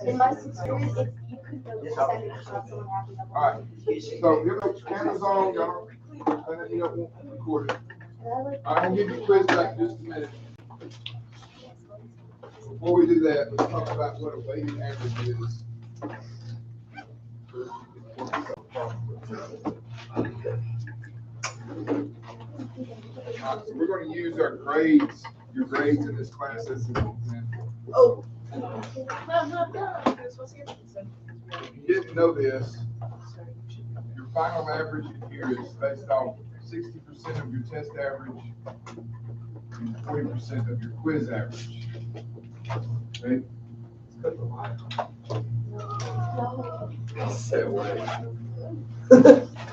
In my experience, if you could go to second without someone having a All right. So here goes cameras on, y'all. And you don't want to record it. I'm gonna give you a quiz back in just a minute. Before we do that, let's talk about what a weighted average is. So we're going to use our grades, your grades in this class as an example. Oh. If you didn't know this, your final average here is based off 60% of your test average and 40% of your quiz average. Okay?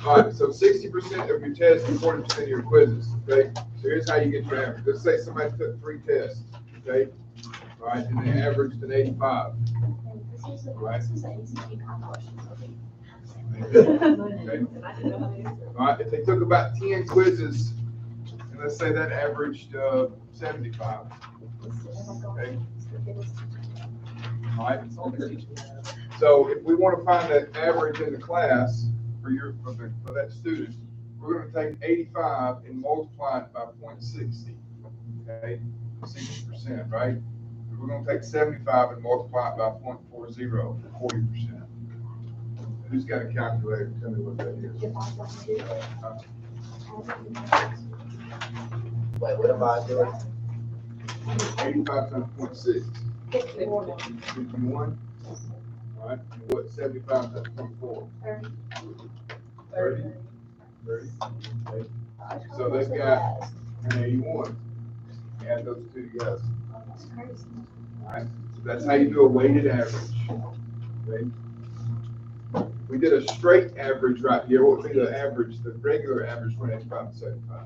All right, so 60% of your tests and 40% of your quizzes. Okay, so here's how you get your average. Let's say somebody took 3 tests. Okay, all right, and they averaged an 85. Right. Okay. All right, if they took about 10 quizzes, and let's say that averaged 75. Okay. All right. So if we want to find that average in the class for that student, we're going to take 85 and multiply it by 0.60. Okay, 60%, right? We're going to take 75 and multiply it by 0.40, 40%. Who's got a calculator? Tell me what that is. Wait, what am I doing? 85 times 0.6. 51. All right. And what 75 times 0.4? 30. 30. Okay. So they've got an 81. Add those two together. All right. So that's how you do a weighted average. Okay. We did a straight average right here. What would be the average? The regular average for 85 and 75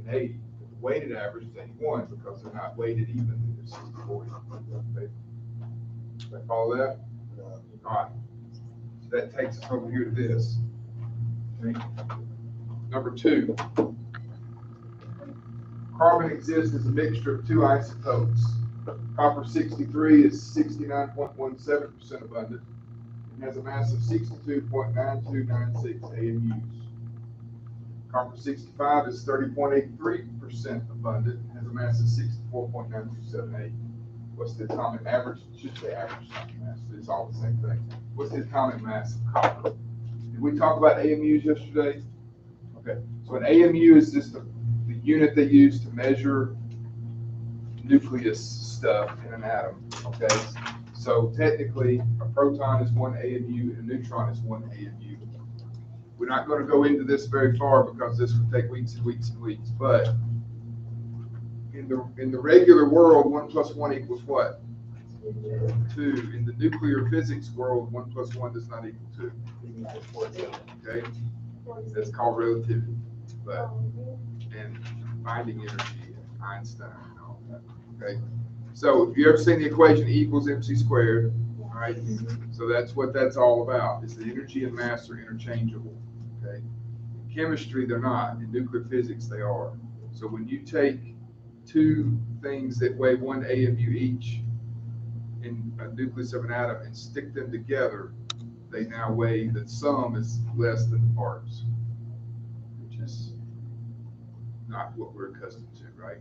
and 80. The weighted average is 81 because they're not weighted evenly. They're 60-40. Okay. Did I follow that? All right. So that takes us over here to this. Okay. Number 2. Carbon exists as a mixture of 2 isotopes. Copper 63 is 69.17% abundant and has a mass of 62.9296 AMUs. Copper 65 is 30.83% abundant and has a mass of 64.9278. What's the atomic average? It should say average atomic mass. It's all the same thing. What's the atomic mass of copper? Did we talk about AMUs yesterday? Okay. So an AMU is just the unit they use to measure nucleus stuff in an atom. Okay. So technically, a proton is 1 AMU and a neutron is 1 AMU. We're not going to go into this very far because this would take weeks and weeks and weeks. But in the regular world, 1 + 1 equals what? 2. In the nuclear physics world, 1 + 1 does not equal 2. Okay, that's called relativity, and binding energy, and Einstein, and all that. Okay, so if you ever seen the equation E equals mc squared, all right? So that's what that's all about. Is the energy and mass are interchangeable. Okay, in chemistry they're not. In nuclear physics they are. So when you take 2 things that weigh 1 AMU each in a nucleus of an atom and stick them together, they now weigh, the sum is less than the parts, which is not what we're accustomed to, right?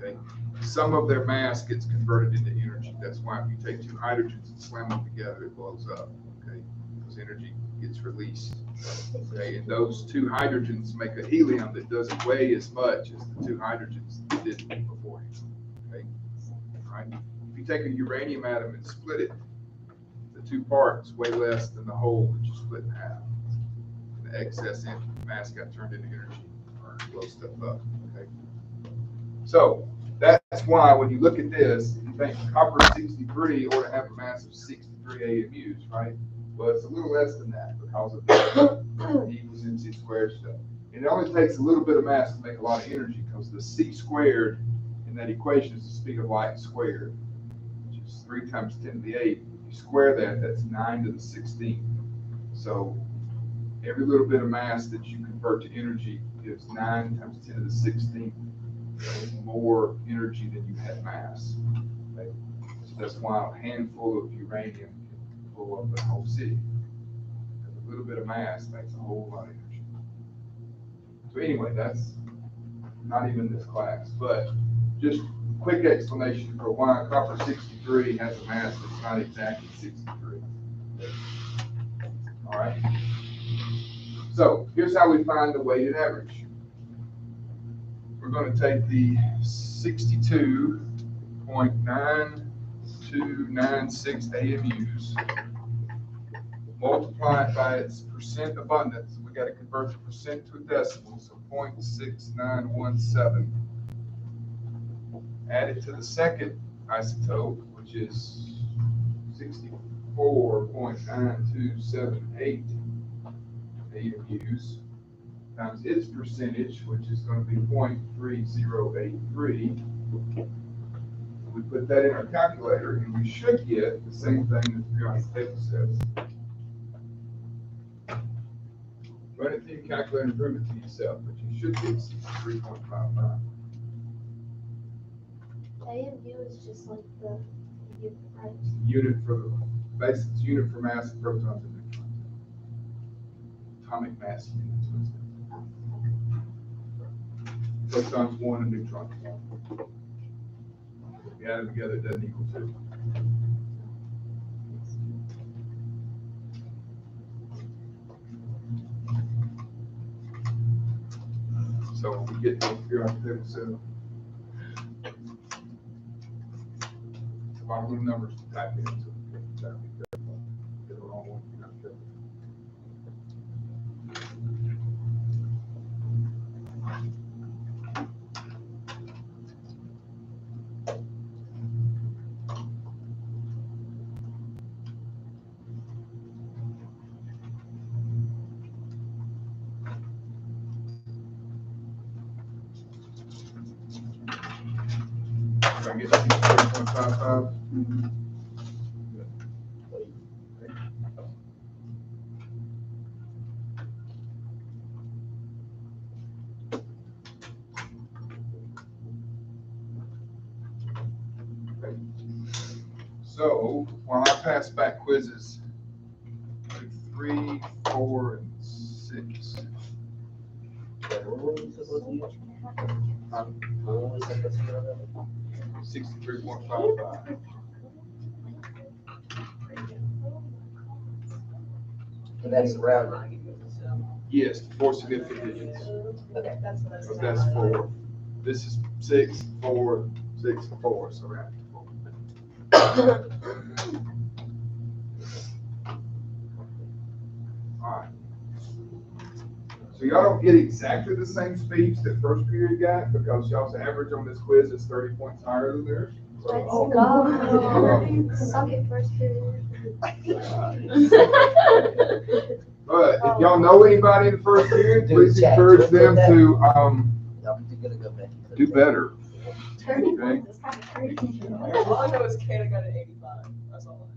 Okay. Some of their mass gets converted into energy. That's why if you take 2 hydrogens and slam them together, it blows up. Okay, because energy gets released. Okay, and those 2 hydrogens make a helium that doesn't weigh as much as the 2 hydrogens that did beforehand. Okay, all right. If you take a uranium atom and split it, the 2 parts weigh less than the whole that you split in half. And the excess mass got turned into energy or blow stuff up. Okay, so that's why when you look at this, you think copper 63 ought to have a mass of 63 AMUs, right? Well, it's a little less than that because of the E equals mc squared stuff. And it only takes a little bit of mass to make a lot of energy because the c squared in that equation is the speed of light squared, which is 3 times 10 to the 8. If you square that, that's 9 to the 16th. So every little bit of mass that you convert to energy gives 9 times 10 to the 16th more energy than you had mass. Okay? That's why a handful of uranium can blow up a whole city. Because a little bit of mass makes a whole lot of energy. So anyway, that's not even this class, but just quick explanation for why copper 63 has a mass that's not exactly 63. All right. So here's how we find the weighted average. We're going to take the 62.9296 AMUs, multiply it by its percent abundance. We got to convert the percent to a decimal, so 0.6917. Add it to the second isotope, which is 64.9278 AMUs, times its percentage, which is going to be 0.3083. We put that in our calculator, and we should get the same thing that the periodic table says. Run it through your calculator and prove it to yourself, but you should get 63.55. AMU is just like the unit, right? Unit for the basic unit for mass of protons and neutrons. Atomic mass units. Protons 1 and neutrons 1. If you add them together, it doesn't equal 2. So when we get to the periodic table, so it's a lot of little numbers to type in, so we can get the wrong one. You're not careful. If I get 63.55. Okay. So while I pass back quizzes 3, 4, and 6. 63.55. And that's around. Yes, 4 significant digits. Okay, that's what I was. So that's 4. This is 6, 4, 6, 4. So round to 4. All right. So y'all don't get exactly the same speech that first period got because y'all's average on this quiz is 30 points higher than theirs. Let's So, go. Suck it first period. but if y'all know anybody in the first period, please encourage them to do better. 30 Okay. points is kind of crazy. All I know is Kata got an 85. That's all.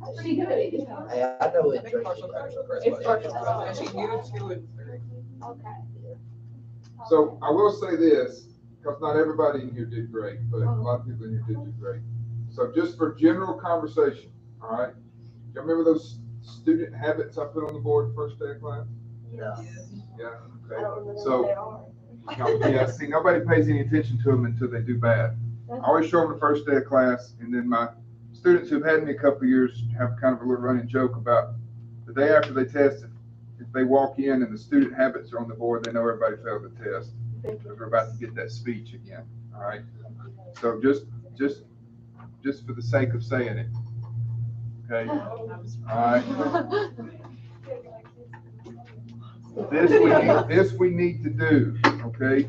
That's pretty good. I know I it. think partial credit. It's partial And credit. she knew 2 and 3. Okay. So I will say this, because not everybody in here did great, but a lot of people in here did do great. So just for general conversation, all right? You remember those student habits I put on the board first day of class? No. Yeah, I okay. don't remember So- what they are. Yeah, see, nobody pays any attention to them until they do bad. I always show them the first day of class, and then my students who've had me a couple of years have kind of a little running joke about the day after they test, if they walk in and the student habits are on the board, they know everybody failed the test. Because we're about to get that speech again, all right? So just for the sake of saying it, okay? All right. This we need to do, okay?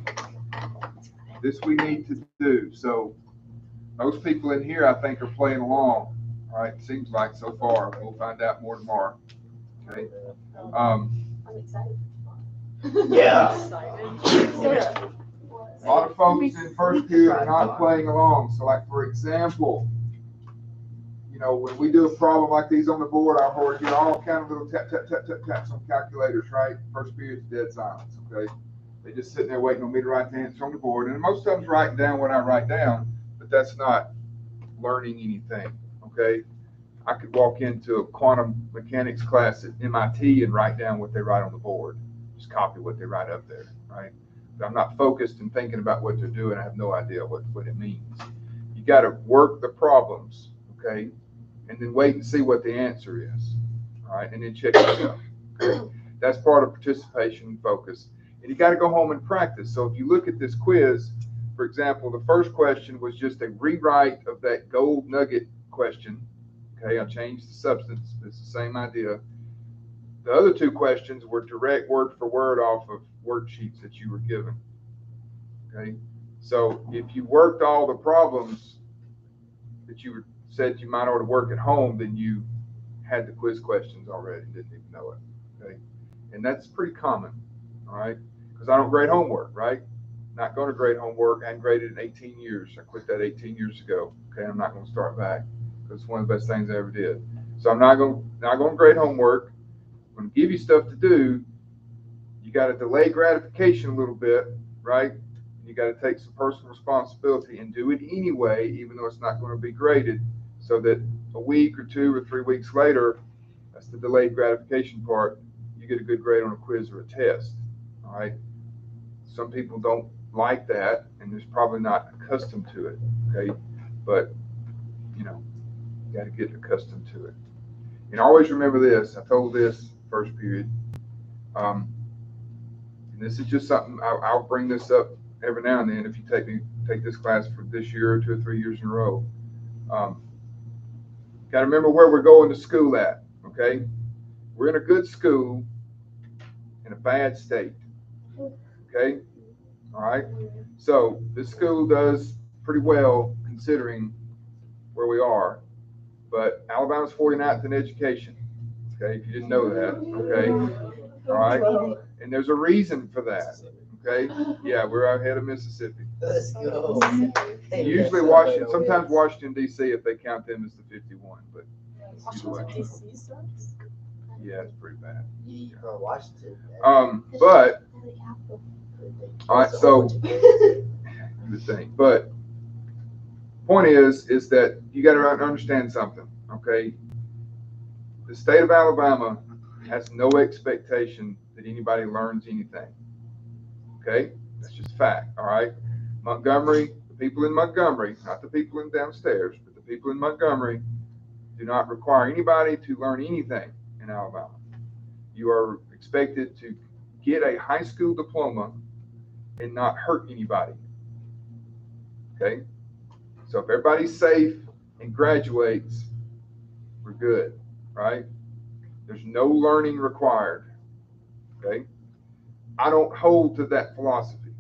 This we need to do. So most people in here, I think, are playing along, all right? Seems like so far. We'll find out more tomorrow, okay? I'm excited. Yeah. A lot of folks in first period are not playing along. So like, for example, you know, when we do a problem like these on the board, our board, you know, all kind of little tap, tap, tap, tap, taps on calculators, right? First period's dead silence, okay? They just sitting there waiting on me to write the answer on the board. And most of them's writing down what I write down, but that's not learning anything, okay? I could walk into a quantum mechanics class at MIT and write down what they write on the board, just copy what they write up there, right? But I'm not focused and thinking about what they're doing. I have no idea what it means. You got to work the problems, okay? And then wait and see what the answer is, all right? And then check yourself, okay? That's part of participation and focus. And you got to go home and practice. So if you look at this quiz, for example, the first question was just a rewrite of that gold nugget question. Okay, I changed the substance. It's the same idea. The other two questions were direct word for word off of worksheets that you were given. Okay, so if you worked all the problems that you said you might ought to work at home, then you had the quiz questions already, didn't even know it. Okay, and that's pretty common. All right, because I don't grade homework, right? Not going to grade homework. I hadn't graded in 18 years. I quit that 18 years ago. Okay, I'm not going to start back. It's one of the best things I ever did. So I'm not going to grade homework. I'm going to give you stuff to do. You got to delay gratification a little bit, right? You got to take some personal responsibility and do it anyway, even though it's not going to be graded, so that a week or 2 or 3 weeks later, that's the delayed gratification part, you get a good grade on a quiz or a test. All right. Some people don't like that, and they're probably not accustomed to it. Okay, but you know. You got to get accustomed to it. And always remember this. I told this first period. And this is just something I'll bring this up every now and then if you take this class for this year or 2 or 3 years in a row. Got to remember where we're going to school at. Okay, we're in a good school in a bad state. Okay, all right. So this school does pretty well considering where we are. But Alabama's 49th in education, okay, if you didn't know that, okay, all right, and there's a reason for that, okay, yeah, we're ahead of Mississippi. Let's go. Usually Washington, sometimes Washington, D.C., if they count them as the 51, but either way. Washington, D.C. sucks. Yeah, it's pretty bad. Washington. But, all right, so, you would think, but, point is that you got to understand something, okay? The state of Alabama has no expectation that anybody learns anything, okay? That's just fact, all right? Montgomery, the people in Montgomery, not the people in downstairs, but the people in Montgomery do not require anybody to learn anything in Alabama. You are expected to get a high school diploma and not hurt anybody, okay? So if everybody's safe and graduates, we're good, right? There's no learning required, okay? I don't hold to that philosophy,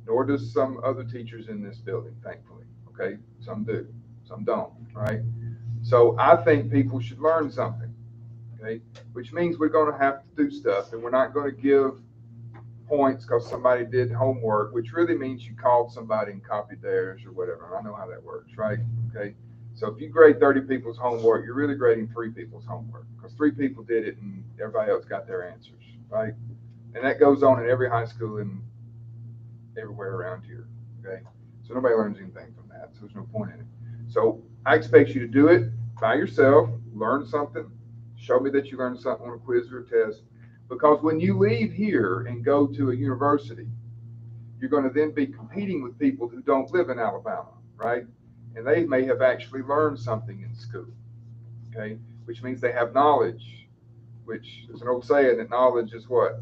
nor does some other teachers in this building, thankfully, okay? Some do, some don't, right? So I think people should learn something, okay? Which means we're going to have to do stuff, and we're not going to give points because somebody did homework, which really means you called somebody and copied theirs or whatever. I know how that works, right? Okay. So if you grade 30 people's homework, you're really grading 3 people's homework because 3 people did it and everybody else got their answers, right? And that goes on in every high school and everywhere around here. Okay. So nobody learns anything from that. So there's no point in it. So I expect you to do it by yourself, learn something, show me that you learned something on a quiz or a test. Because when you leave here and go to a university, you're going to then be competing with people who don't live in Alabama, right? And they may have actually learned something in school, okay? Which means they have knowledge, which is an old saying that knowledge is what?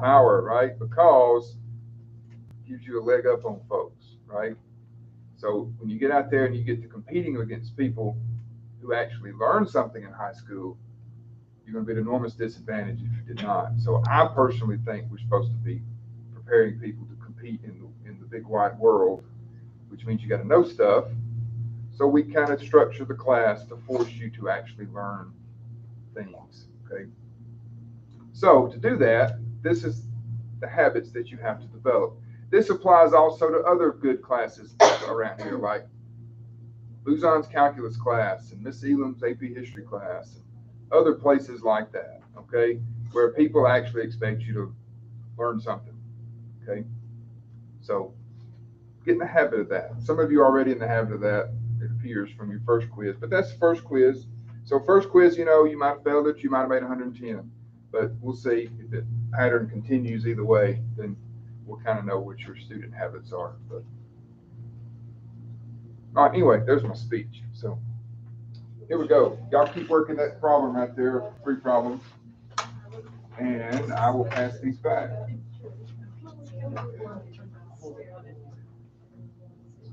Power, right? Because it gives you a leg up on folks, right? So when you get out there and you get to competing against people who actually learned something in high school, you're going to be at an enormous disadvantage if you did not. So I personally think we're supposed to be preparing people to compete in the big wide world, which means you got to know stuff. So we kind of structure the class to force you to actually learn things, okay? So to do that, this is the habits that you have to develop. This applies also to other good classes around here, like Luzon's calculus class and Miss Elam's AP history class, and other places like that, okay, where people actually expect you to learn something, okay? So get in the habit of that. Some of you are already in the habit of that it appears from your first quiz, but that's the first quiz. So first quiz, you know, you might have failed it, you might have made 110, but we'll see if the pattern continues either way, then we'll kind of know what your student habits are. But all right, anyway, there's my speech. So here we go. Y'all keep working that problem right there, 3 problems, and I will pass these back.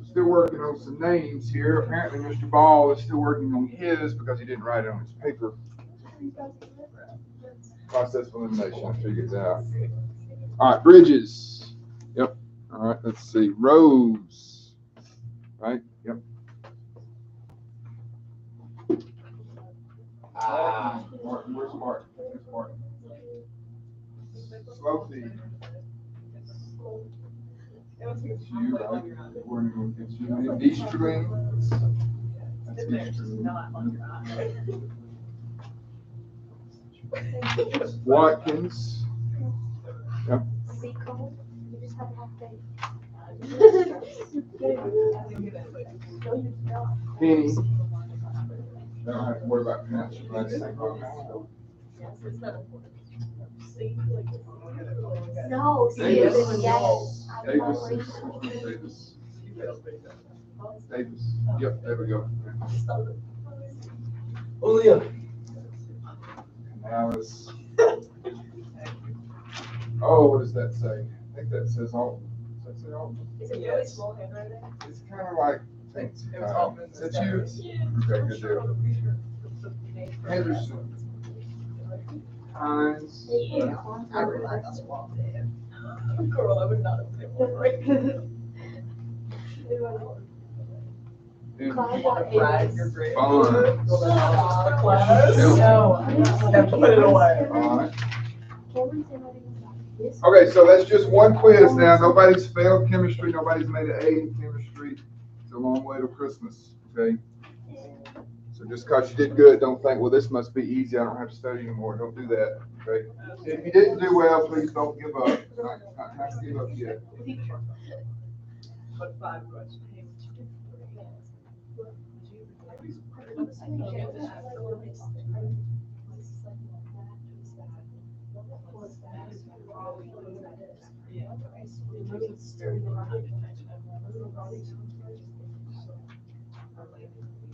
Still working on some names here. Apparently, Mr. Ball is still working on his because he didn't write it on his paper. Process of elimination. I figured it out. All right, Bridges. Yep. All right, let's see. Rows. Right? Yep. Martin, where's Martin? Where's Martin? Slothy. It's you, right? Working against you. Easterling. That's Easterling. Watkins. Yep. Seacole, you just have a half day. Penny. I don't have to worry about pronouncing your last name wrong. No, Davis. seriously, yes. Davis. Davis. Yep, there we go. Julio. Now it's. Oh, what does that say? I think that says all. Does that say all? Is it really small handwriting? It's kind of like. Thanks. It was all. Is that you? Okay, good deal. Henderson. Hines. I realized that's small. Girl, I would not have been able to write. Brag your grade. Bonds. The class. No. You have to put it away. All right. Okay, so that's just one quiz now. Nobody's failed chemistry. Nobody's made an A in chemistry. It's a long way to Christmas, okay? So just because you did good, don't think, well, this must be easy. I don't have to study anymore. Don't do that, okay? If you didn't do well, please don't give up. Not have to give up yet. But 5 questions.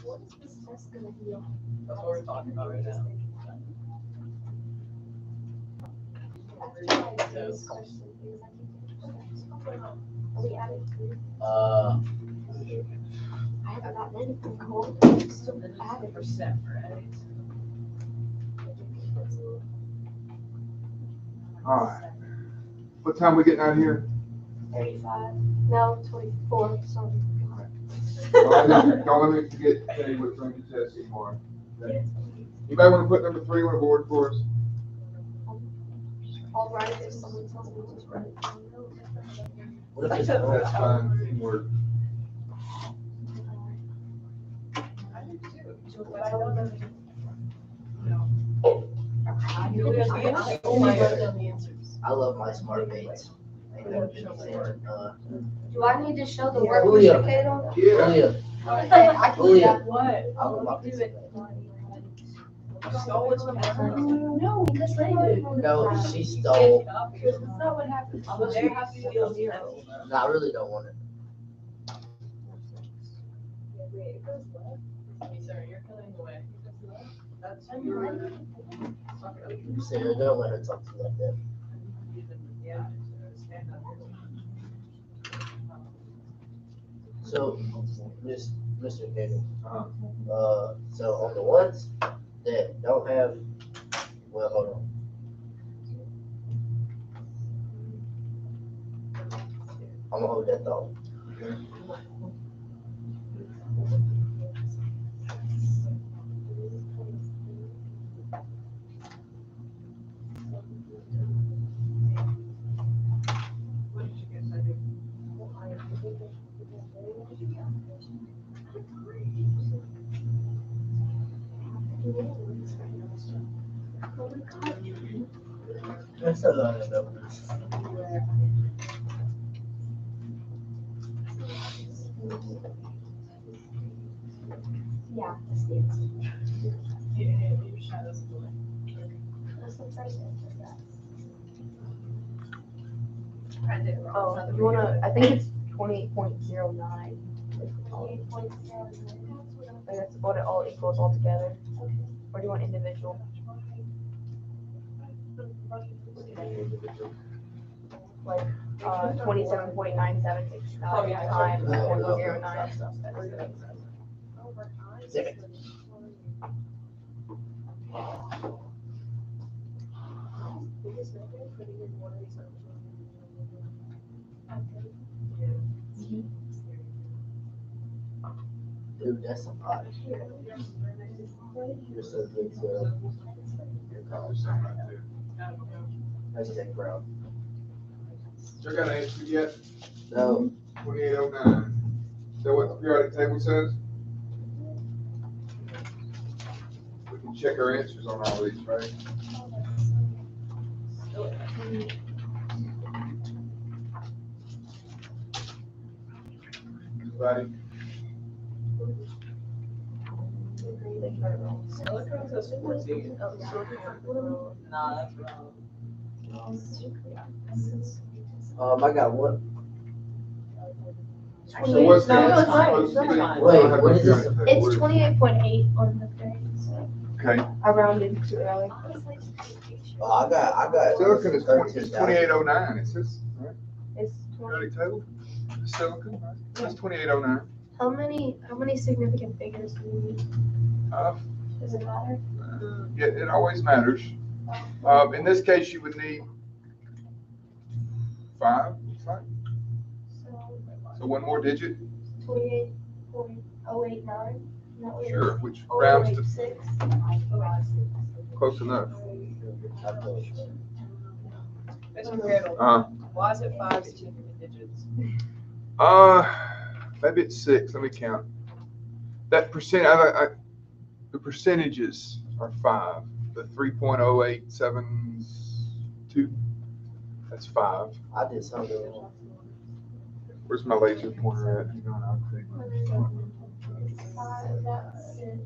What is this test gonna be on? That's what we're talking about right now. Are we adding food? I haven't gotten anything cold. I'm still adding. Percent, right? All right. What time we getting out of here? 35. No, 24. Sorry. Don't let me forget to tell you what's on your test tomorrow. Okay? Anybody want to put number 3 on the board for us? I'll write it if someone tells me to just write it down. What if it's That's fine. Teamwork. I do too. But I don't know. I love my smart mates. They never been before. Do I need to show the work Julio. Mr. Cato? Yeah. Julio. Okay, I can do Julio. that. What? I love my Do mates. it. Stole it from her? No, because they did. No, she stole. That's not what happened. Unless you have to deal 0. No, I really don't want it. Sarah, you're killing the way. That's your. Sarah, don't let her talk to you like that. Yeah. Stand up. So, Mr. Kenny, Uh-huh. so on the ones that don't have, well, hold on. I'm gonna hold that thought. Okay. What did you get? I did. That's a lot of numbers. Yeah, the states. Yeah, you show us the way. That's the first one. I did it wrong. Oh, you wanna, I think it's 28.09. 28.0. Like that's what it all equals all together. Or do you want individual? Like, 27.9769 Oh, yeah. times No, no. 0.09. Zip it. Dude, that's a lot. You're so good, so. Hashtag proud. Y'all got an answer yet? No, 2809. Is that what the periodic table says? We can check our answers on all these, right? Anybody? Electrons says 14. Nah, that's wrong. I got one. So what's the No, answer it's fine, supposed to it's be? fine. Wait, I don't have what my is this? periodic table. It's 28.8 on the third. Okay, I rounded too early. Oh, I got. silicon is 13,000. 2809, it says, right? It's 20. Periodic table, the silicon, right? That's 2809. How many significant figures do you need? Does it matter? Yeah, it always matters. In this case, you would need 5, looks like. So one more digit, 28.089. sure, which rounds to 0.6. close enough. Mr. Riddle, why is it 5 significant digits? Maybe it's 6, let me count. That percent, the percentages are 5. The 3.0872, that's 5. I did something wrong. Where's my laser pointer at? Hang on, I'll see.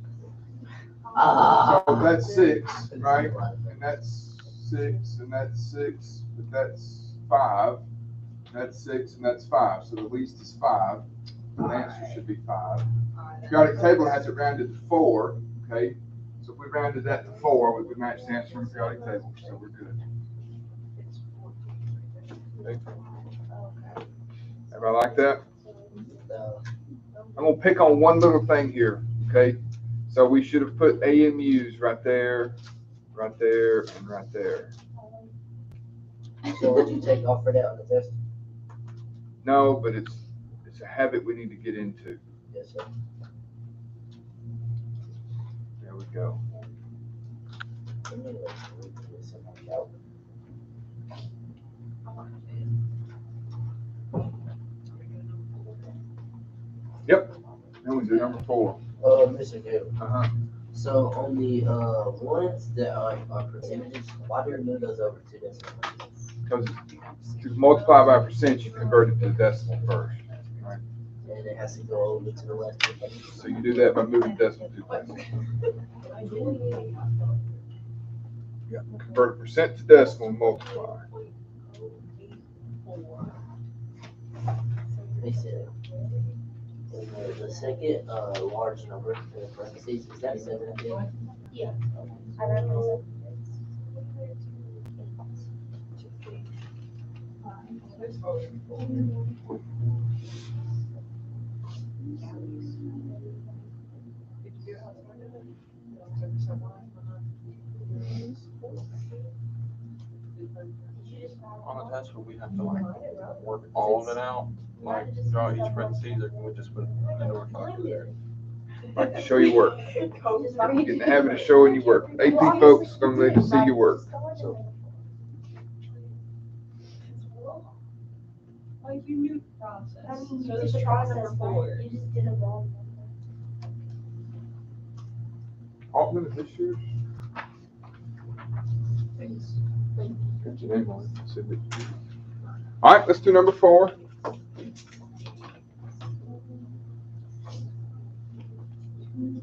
So that's 6, right? And that's 6, and that's 6, but that's 5. That's 6, and that's 5. So the least is 5. The answer should be 5. Periodic table has it rounded to 4, okay? So if we rounded that to 4, we would match the answer from the periodic table, so we're good. Okay. Everybody like that? I'm gonna pick on one little thing here, okay? So we should have put AMUs right there, and right there. So would you take off for that on the test? No, but it's a habit we need to get into. Yes, sir. There we go. Yep. Then we do number 4. Mr. Gill. So on the ones that are percentages, why do you move those over to decimal? Because to multiply by percent, you convert it to decimal first, right? And it has to go over to the left. So you do that by moving decimal to decimal. Yeah, convert a percent to decimal and multiply. Makes it. And the second large number in parentheses, is that 7 at the end? Yeah. I represent. On a test, would we have to like work all of it out, like draw each parentheses, or can we just put an indoor calculator? Like to show your work. Get in the habit of showing your work. AP folks gonna need to see your work. So Like you knew the process. I mean, So you this did is the try process, number but 4. you just did a wrong number. Altman is this yours? Got your name on it. Said that you- All right, let's do number 4. No,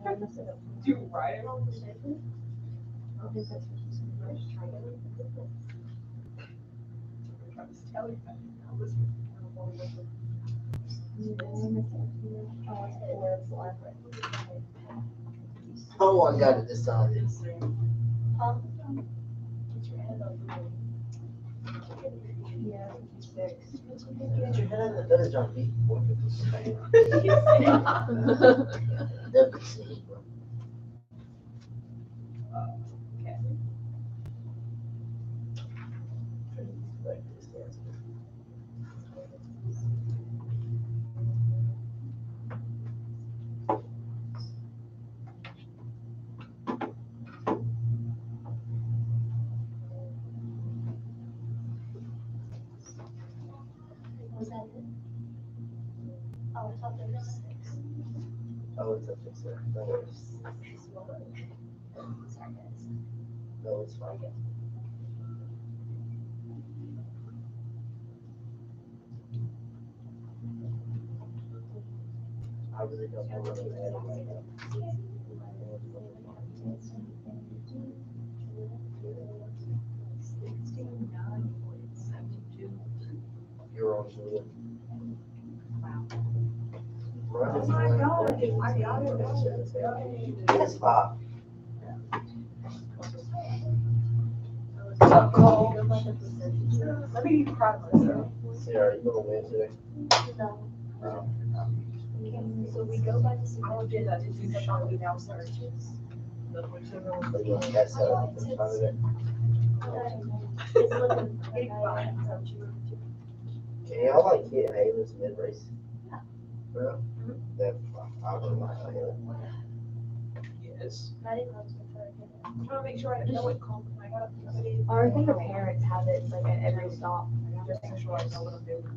I messed it up. Do you write it? I think that's what you said first. I'm trying to tell you that. Oh, I got it this time. Yeah, 56. Get your head out of the gutter, John B. WC, bro. Like this, yes. Was that it? Oh, I thought there was 6. Oh, it's a fixer. No worries. Sorry, guys. No, it's fine. I really don't know what I'm adding right now. You're on the. Oh my God, I got it. That's five. Let me be proud of myself. Sarah, you gonna win today? No. No. So we go by the I'll symbol. get that to do something on email search. Are you gonna guess how it's part of it? It's looking Getting by. Can y'all like hit Haley's mid-race? Bro? That, I don't like Haley. Yes. Not even close to her. I'm trying to make sure I know what compliment I got. Somebody. Or I think her parents have it like at every stop. Just make sure I know what I'm doing.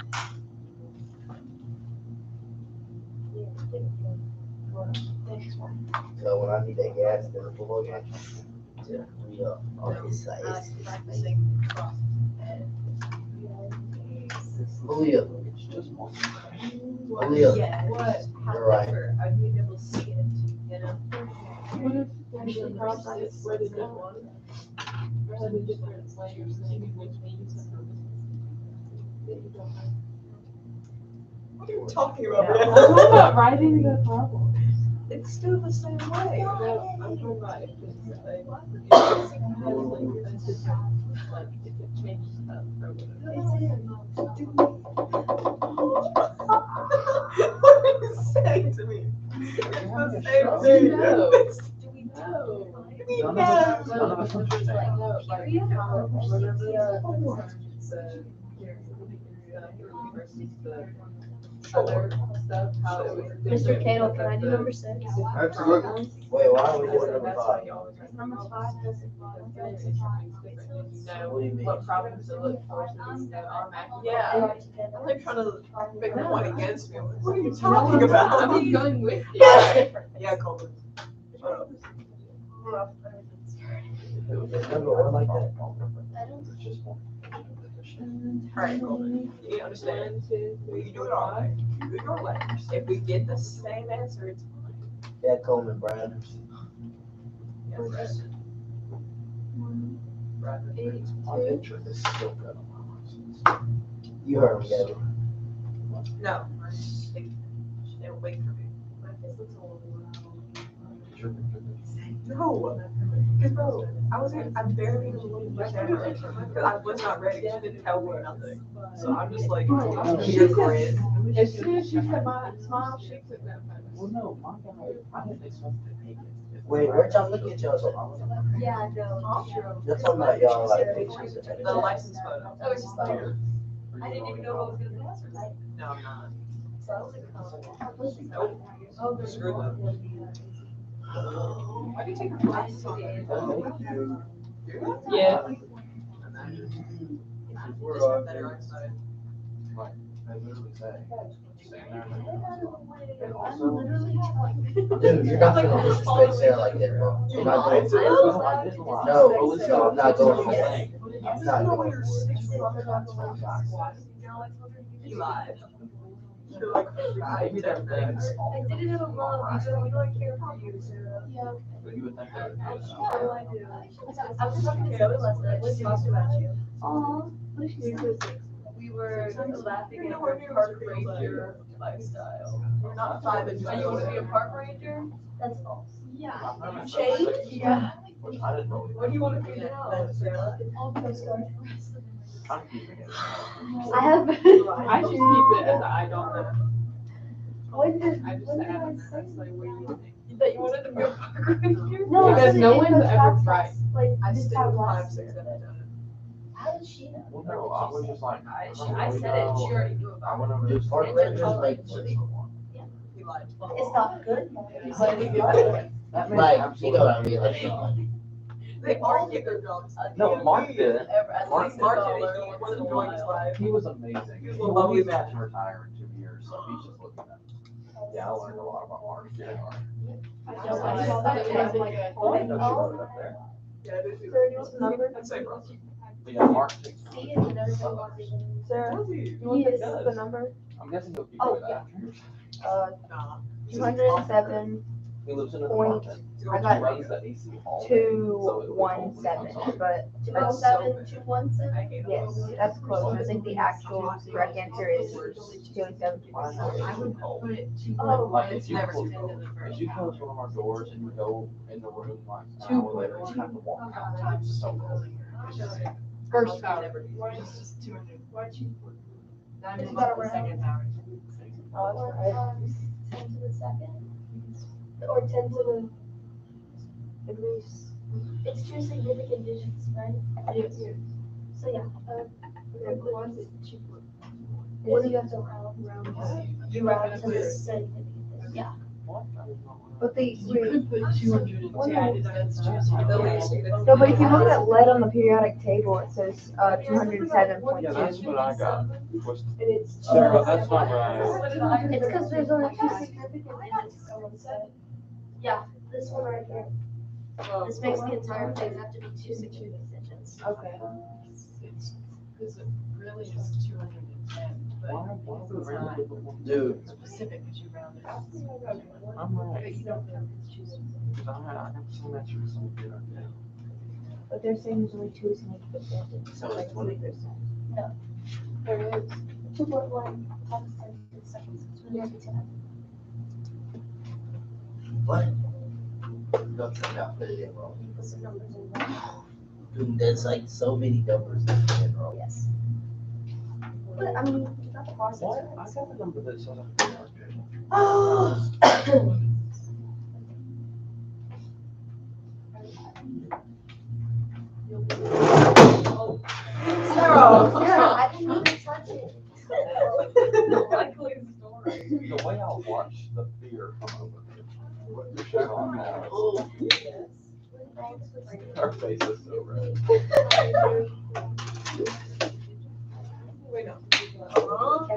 So when I need that gas, then the promotion to re-up on his side. Practicing. Aaliyah, What? Aaliyah. Yeah. What? You're right. I need to be able to see it, you know? What if actually process where they go? Or the different layers, maybe which means. What are you talking about, I'm Brenda? talking about writing the problem. It's still the same way. No, I'm talking about if it's like, like, if it changes up or What are you saying to me? It's the same thing. No. Do we No. know? No, No, it's just like, no, like, whenever the, versus the other stuff, how it was. Mr. Cato, can I do number 6? Absolutely. Wait, why don't we do number That's why five? you always write Number the 5 doesn't problem. bother. It's different. You know What do you mean? what problems to look for, so these know automatically. Yeah. I'm like trying to make a point against me. What are you No, talking about? I'm going with you. Yeah. Yeah, Colton. Shut up. It's number one like that. I don't. Alright, Colton. You understand? You do it all right. You do your letters. If we get the same answer, it's fine. Yeah, Coleman Brad. Yeah, Brad. Brad. My picture is still good on my license. You heard him, Gabby. No. They were waiting for me. Your picture is- No. Because bro, I barely even looked back at it. Because I was not ready. She didn't tell me nothing. So I'm just like, I'm here for it. As soon as she said my smile, she took that photo. Well, no, my guy, I didn't expect to take it. Wait, where'd y'all look at y'all? Yeah, no. You're talking about y'all like pictures. The license photo. I was just like, I didn't even know what was gonna pass, right? No, I'm not. So I was like, oh. Nope. Oh, Screw them. Why do you take your glasses off? Yeah. Just have better eyesight. I literally say. And I'm also. literally telling. Dude, you're not gonna disrespect Sarah like that, bro. You're not doing it. I didn't lie. No, I'm not going for that. I'm not going for it. He lied. You're like, I did everything. I didn't have a love, you don't care for you, Sarah. Yeah. But you would think that. Oh, I do. I was talking to Zoe last night, we talked about you. Aw, what did she say? We were laughing at her park ranger lifestyle. You're not 5 and And you want to be a park ranger? That's false. Yeah. Change? Yeah. Which I didn't know. What do you want to be now, Sarah? All Coast Guard. I'm keeping it. I have. I should keep it as I don't know. When did, I just when did add I on there. say? It's like, what do you think? That you wanted to be a park ranger? No, I Because said no it one's was ever last- tried. Like, I this stayed time with 5, last 6, year. and 7. How did she know? Well, no, I was just like. I said it, and she already knew I about went over Do to park rangers make money? it. He lied. It's not good. But he did. That makes Like, you absolutely know what I mean, like, They all get their jobs. No, Mark did. At Mark least did. Mark did it. He wasn't enjoying his life. He was amazing. He was a lovely He's man. about to retire in 2 years, so he's just looking at. Yeah, I learned a lot about Mark. Yeah. I saw that it was like a. I didn't know she wrote it up there. Yeah, I did too. What's the number? I'd say bro. But yeah, Mark takes. See, it's another thing on the- Sarah, Does he? you want He the does. number? I'm guessing he'll keep Oh, doing that. Nah. 207, He lives in an Point. apartment. I He got runs the AC all day. so it'll be cold when he comes 217, home. but 207, 217? I hate yes, those. that's close. I think the actual correct answer is 207. I would put it to Oh, Like, if you never close, seen it in the first. if you close one of our doors and you go in the room like an hour later, you have to walk out. It's so cold. First hour. It's just 200. Then it's about a second hour. Oh, that's right. 10 to the second? Or 10 to the, At least. it's two significant digits, right? Yes. So yeah, what do you have to round? You round to the significant digit, yeah. What? But the, You could put 200 and that's just. The least significant. no, but if you look at lead on the periodic table, it says 207.2. Yeah, that's what I got. Was- It's. Sarah, that's not right. It's because there's only two significant digits, someone said. Yeah, this one right here. This makes the entire thing have to be two significant digits. Okay. It's, because it really is 210, but it's not dude, specific because you round it out. I'm But right. you don't know if it's choosing. Because I got so much or something. But they're saying there's only two significant digits. So it's like 20. 3%. There is. 2.1 times 10 seconds, it's really easy to have. what? Don't try to put it in wrong. Put some numbers in there. Dude, there's like so many numbers that put in wrong. Yes. But I mean, it's not the process. What? right? I got the number that says I'm doing okay. Oh. Sarah. Sarah, I didn't even touch it. Likely story. The way I watch the fear come over What the her. shot? Oh, Her face is so red. Wait, no.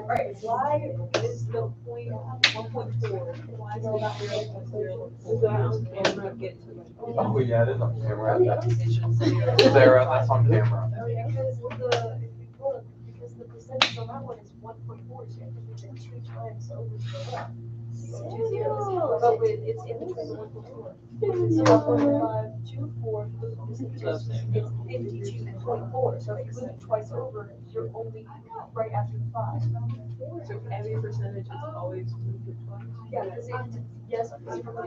Right, why is the point 1.4? Why is it not 0.0? Is that on camera? Get to it. Oh, yeah, it is on camera. It should say. Sarah, that's on camera. Because the percentage on that one is 1.4, so you have to move it 2 times over to the left. So 2 zeros. But it's in between the 1.4. It's 1.5, 2, 4, it's 52.4, so if you move it twice over, you're only right after the 5. So every percentage is always moved it twice. Yeah, because yes, because from a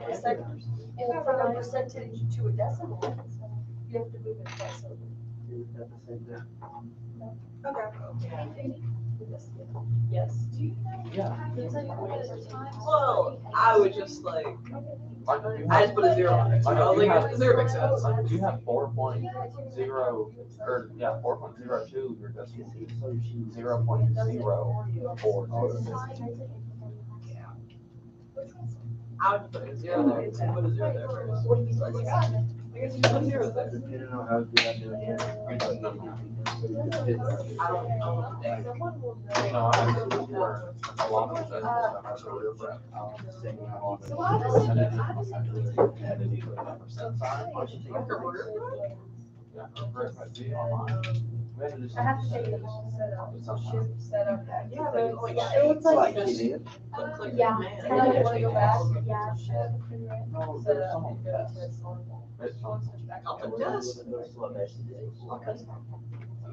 percentage to a decimal, you have to move it twice over. Okay. Yes. Yeah. Well, I would just like, Like, if you I have- just put a 0 on it. Like, I was if you like, have- 0 makes sense. Like, if you have 4.0, or, yeah, 4.02, your decimal is 0.042. I would put a 0 there, and put a 0 there first. What do you think? I guess you put a 0 there. Depending on how good I do it. I don't know. You know, I have to where a lot of the stuff I show you, but taking out all the percentages, I do it competitive with that percent sign. Yeah, over it, I see online. I have to take it all set up, so shift set up that. Yeah, but Oh, yeah, It looks like, Like you did? click yeah, command. and then you wanna go back, yeah, shift. No, Set there's up some and on go that. to normal. It's So on. it's switch back. Oh, it does?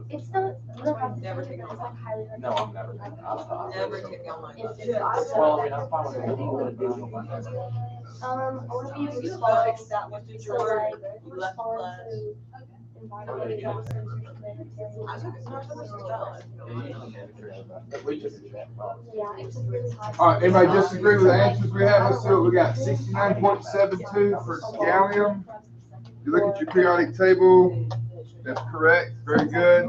It's not, you don't have to Never switch it, take it but it's off. like highly recommended. No, I'm never. Never take it on my. Well, I mean, I'm fine with it. What are you gonna do on Monday? I wanna be You responsive. fix that one. Did So your like, you left Respond class. to environmental concerns, I took it, no, I took it for that. We just did that. Yeah, it's really high. All right, anybody disagree with the answers we have? Let's see what we got. 69.72 for gallium. You look at your periodic table, that's correct, very good.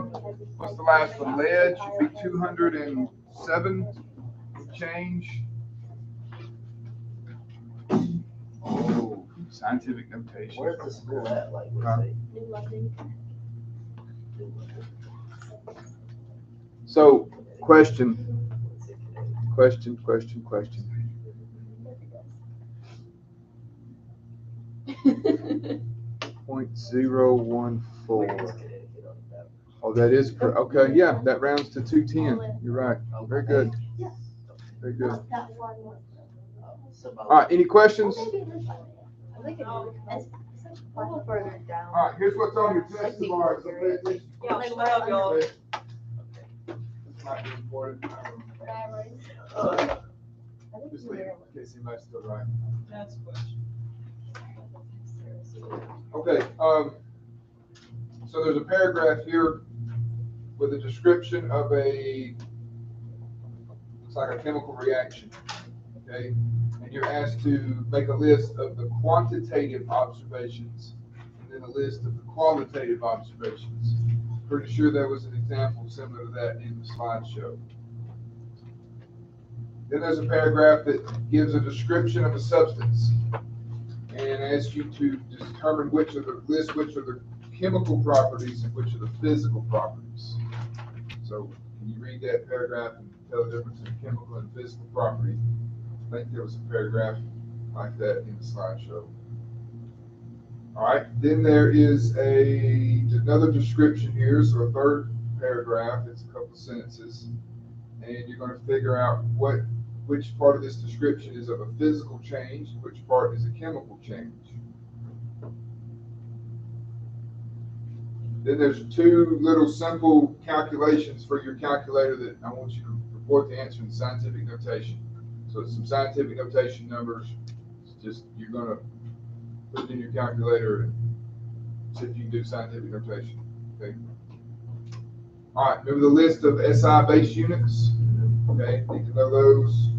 What's the last one? Lead should be 207 change. Oh, scientific notation. Where's the school at, like, Huh? what's it? New London. So, question. 0.014. Oh, that is correct. Okay, yeah, that rounds to 210. You're right. Very good. Very good. That one was. All right, any questions? I think it's a little further down. All right, here's what's on your test tomorrow. So pay attention. Yeah, shut up, y'all. This might be important. Just leave it in case anybody's still right. That's a question. Okay, so there's a paragraph here with a description of looks like a chemical reaction, okay? And you're asked to make a list of the quantitative observations and then a list of the qualitative observations. Pretty sure there was an example similar to that in the slideshow. Then there's a paragraph that gives a description of a substance and asks you to determine which are the chemical properties and which are the physical properties. So can you read that paragraph and tell the difference in chemical and physical property? I think there was a paragraph like that in the slideshow. All right, then there is another description here, so a third paragraph, it's a couple of sentences, and you're going to figure out which part of this description is of a physical change, which part is a chemical change. Then there's two little simple calculations for your calculator that I want you to report the answer in scientific notation. So it's some scientific notation numbers. It's just, you're going to put it in your calculator and see if you can do scientific notation. Okay. All right, remember the list of SI base units? Okay, need to know those.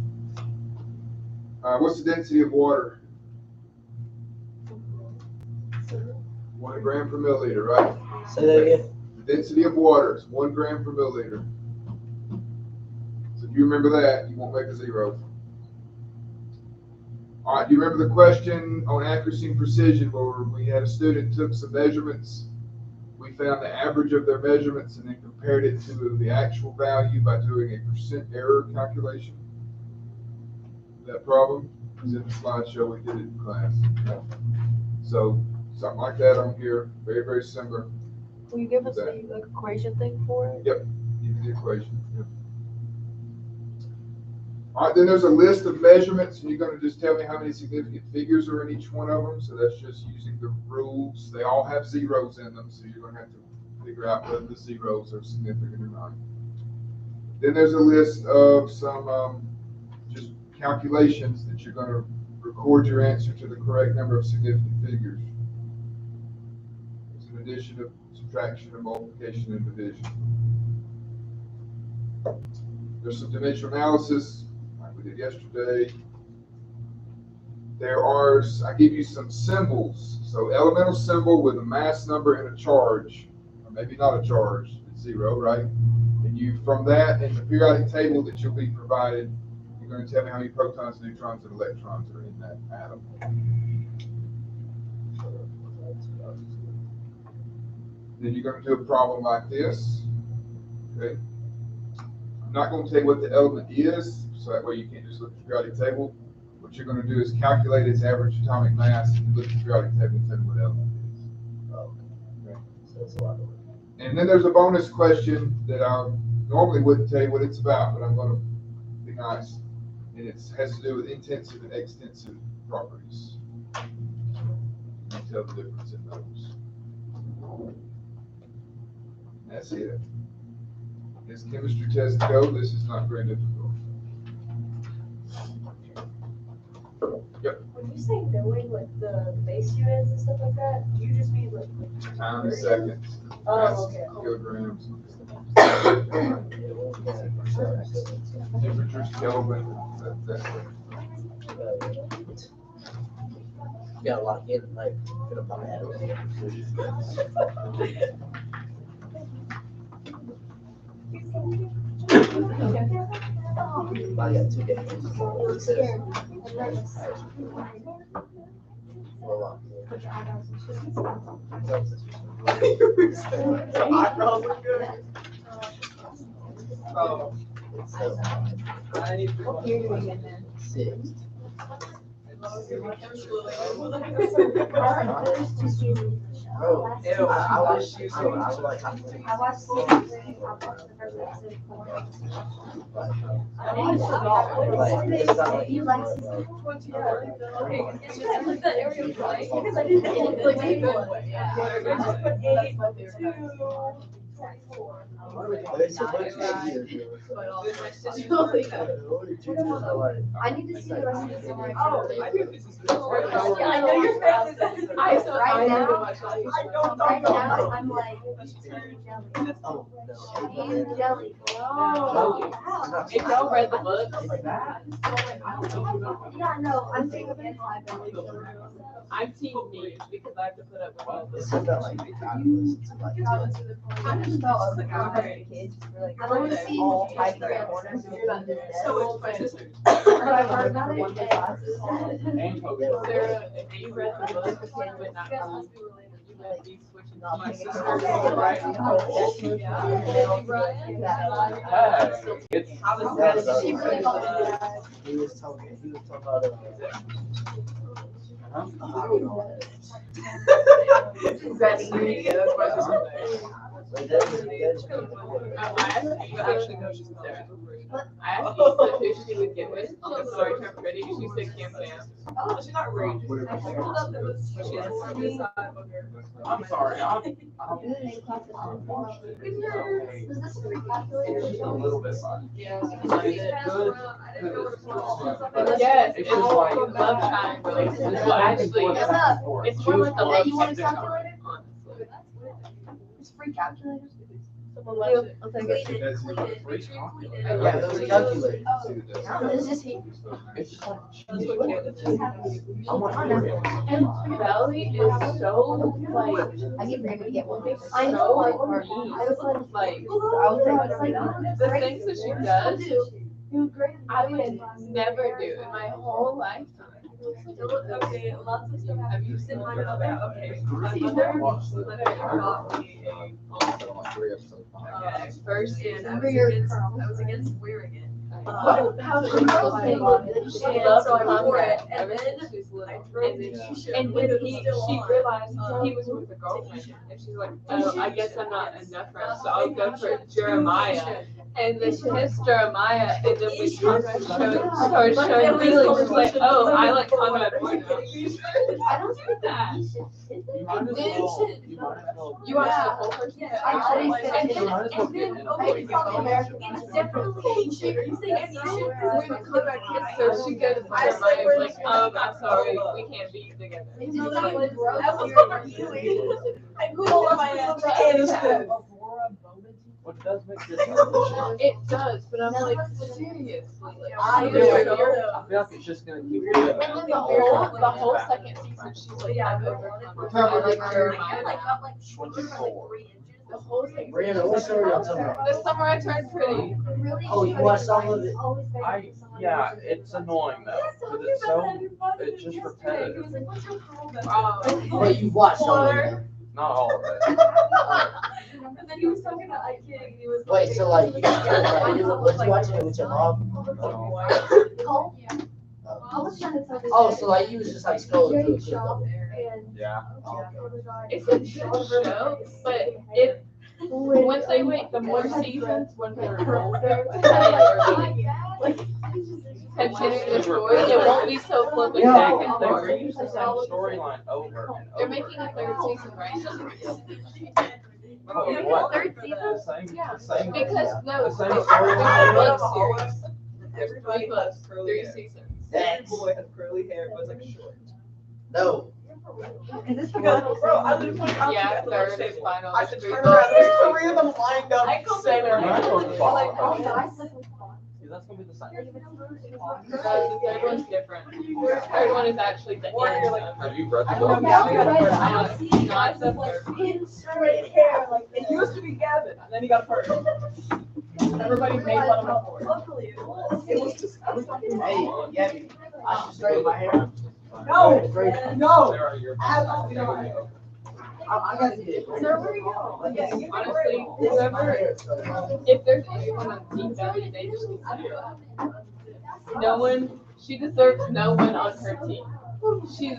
What's the density of water? 1 gram per milliliter, right? Say that again? The density of water is 1 gram per milliliter. So if you remember that, you won't make a zero. All right, do you remember the question on accuracy and precision where we had a student took some measurements? We found the average of their measurements and then compared it to the actual value by doing a percent error calculation. That problem is in the slideshow. We did it in class. So something like that on here, very, very similar. Will you give us That. the equation thing for it? Yep, give you the equation. Yep. All right, then there's a list of measurements, and you're going to just tell me how many significant figures are in each one of them. So that's just using the rules. They all have zeros in them, so you're going to have to figure out whether the zeros are significant or not. Then there's a list of some just calculations that you're going to record your answer to the correct number of significant figures. It's an addition of subtraction and multiplication and division. There's some dimensional analysis, like we did yesterday. I give you some symbols. So elemental symbol with a mass number and a charge, or maybe not a charge, it's 0, right? And you, from that, in the periodic table that you'll be provided, you're going to tell me how many protons, neutrons, and electrons are in that atom. Then you're going to do a problem like this, okay? I'm not going to tell you what the element is, so that way you can't just look at the periodic table. What you're going to do is calculate its average atomic mass and look at the periodic table and tell me what element it is. Okay. So it's a lot of work. And then there's a bonus question that I normally wouldn't tell you what it's about, but I'm gonna be nice. And it has to do with intensive and extensive properties. You can tell the difference in those. That's it. This chemistry test to go, this is not very difficult. When you say knowing like the base units and stuff like that, do you just mean like? Time, seconds, Oh, okay. kilograms. Temperatures, Kelvin, that's it. Got a lot in, like, gonna pop out. I got 2 days. Eyebrows look good. Oh, I need to. What year do we get in? 6. Bro, Ew, I wish you so. I was like, I watched the first episode. You like Okay, it's just like that area of life, because I didn't get like Like, table. good way, I yeah. just put 8 to 24. There's so much easier. I need to see the rest of the story. Oh, I think this is. Yeah, I know your face is. I still Right now, Right now, I'm like, Oh, you jelly. If y'all read the book, Yeah, no, I'm thinking of it. I'm team me because I have to put up with all This this. is not like calculus. It's like I just felt like I was a kid. I want to see all 5 corners of this. So it's my sister. But I've heard about it. And Kobe. Sarah, if you read the book, but not you might be switching to my sister. Right. It's, I was She really got he was talking about I actually know she's Sarah. I asked Lisa who she would get with before I turned pretty. She said Kim Sam. Oh, she's not rude. I'm sorry, Was this a recalculator? a little bit fun. Yeah. Is it good? Yes, It's it's just like- love triangle. It's It's actually, like- it's more like a love You want a triangle, calculator? honestly. It's free calculators. Someone left it. I'll take it. That's yeah, those calculators. It's just he. It's like, I know. And Belly is so like, I keep forgetting to get one. I I know, know, like, like, I was like, like, the things that she does, I would never do in my whole lifetime. Okay, lots of stuff. Have you seen my mother? Okay. My See, mother there- got me a first And I Remember your was against wearing it. how she she girls loves thing it. was- She And loves so I wore combat it, and ever then since she's little. I drove And the then t-shirt. And when when it was he, still she on. realized he was with a girlfriend, and she's like, oh, I guess I'm not enough for him, so I'll go for Jeremiah. And then she hits Jeremiah, and then we started showing feelings, she's like, oh, I like combat more now. I don't do that. you might as well, you might as well. You watched the whole person? Yeah, I like, didn't and finish then- You might as well and get then, in okay, a from American, relationship. it's definitely, So she goes to Jeremiah, and like, I'm sorry, we can't be together. I Googled my answer. What does make this? It does, but I'm like, seriously, like, I she was so- I feel like it's just gonna keep doing And then the whole second season, she's like, I'm overcome. I like Jeremiah now. 24. The whole second. Brianna, what story y'all talking about? This summer I turned pretty. Oh, you watched all of it? Yeah, it's annoying though, because it's just repetitive. Wait, you watched all of it? Not all of it. And then he was talking about Ike King, and he was Wait, so like, was you watching it with your mom? Oh, so like you was just like scrolling through it. And Yeah. Oh, It's a good show, but it Once they wait the more seasons, when they're older, continuing the story, it won't be so flipping back and They forth. reuse the same storyline over and over. They're making a third season right now. Oh, what? Third season? The same, Yeah. the same. Because, no, The same it's storyline. one series. Everybody Three books, has curly 3 hair. seasons. That boy has curly hair, but it's like short. No, Is this the Because, one? bro, I literally went out Yeah, at the lunch third is table. final. I said, Three turn books. around, there's 3 of them lined up, saying Mine was the bottom. Oh, nice. Yeah, that's gonna be the same. The third one's different. The third one is actually the Or you're end like- of. Have you read the I book? don't know. You're right. I don't see any Not guys the with like third. pin straight hair like It used to be Gavin, and then he got hurt. Everybody made fun of him for it. Luckily, it was. It was just, I was like, hey, Gabby, I should straighten my hair. no, no. Sarah, you're- Absolutely not. I gotta get it. So where you going? Yeah, you can Honestly, break. whoever, if there's anyone on Team Gabby, they just need to do it. No one, she deserves no one on her team. She's